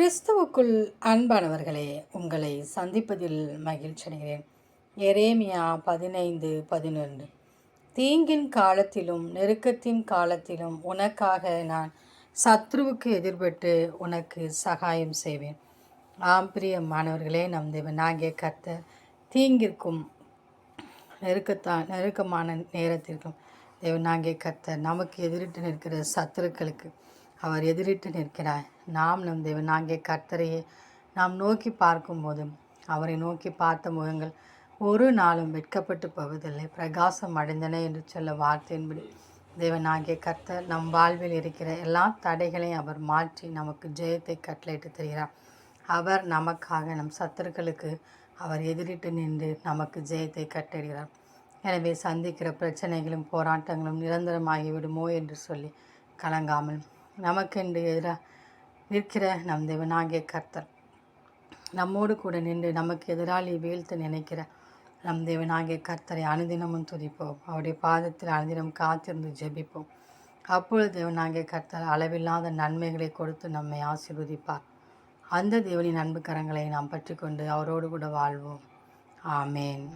கிறிஸ்துவுக்குள் அன்பானவர்களே, உங்களை சந்திப்பதில் மகிழ்ச்சி அடைகிறேன். எரேமியா 15:11. தீங்கின் காலத்திலும் நெருக்கத்தின் காலத்திலும் உனக்காக நான் சத்ருவுக்கு எதிர்பட்டு உனக்கு சகாயம் செய்வேன். பிரியமானவர்களே, நம் தேவனாகிய கர்த்தர் தீங்கிற்கும் நெருக்கமான நேரத்திற்கும் தேவனாகிய கர்த்தர் நமக்கு எதிரிட்டு நிற்கிற சத்துருக்களுக்கு அவர் எதிரிட்டு நிற்கிறார். நாம் நம் தேவனாகிய கர்த்தரையே நாம் நோக்கி பார்க்கும்போதும் அவரை நோக்கி பார்த்த முகங்கள் ஒரு நாளும் வெட்கப்பட்டு போவதில்லை, பிரகாசம் அடைந்தன என்று சொல்ல வார்த்தையின்படி தேவனாகிய கர்த்தர் நம் வாழ்வில் இருக்கிற எல்லா தடைகளையும் அவர் மாற்றி நமக்கு ஜெயத்தை கட்டளையிட்டு தருகிறார். அவர் நமக்காக நம் சத்துருக்களுக்கு அவர் எதிரிட்டு நின்று நமக்கு ஜெயத்தை கட்டளையிடுகிறார். எனவே சந்திக்கிற பிரச்சனைகளும் போராட்டங்களும் நிரந்தரமாகிவிடுமோ என்று சொல்லி கலங்காமல் நமக்கென்று எதிராக நிற்கிற நம் தேவனாகிய கர்த்தர் நம்மோடு கூட நின்று நமக்கு எதிராளி வீழ்த்து நினைக்கிற நம் தேவனாகிய கர்த்தரை அனுதினமும் துதிப்போம். அவருடைய பாதத்தில் அனுதினம் காத்திருந்து ஜெபிப்போம். அப்பொழுது தேவனாகிய கர்த்தர் அளவில்லாத நன்மைகளை கொடுத்து நம்மை ஆசீர்வதிப்பார். அந்த தேவனின் அன்பு கரங்களை நாம் பற்றி கொண்டு அவரோடு கூட வாழ்வோம். ஆமேன்.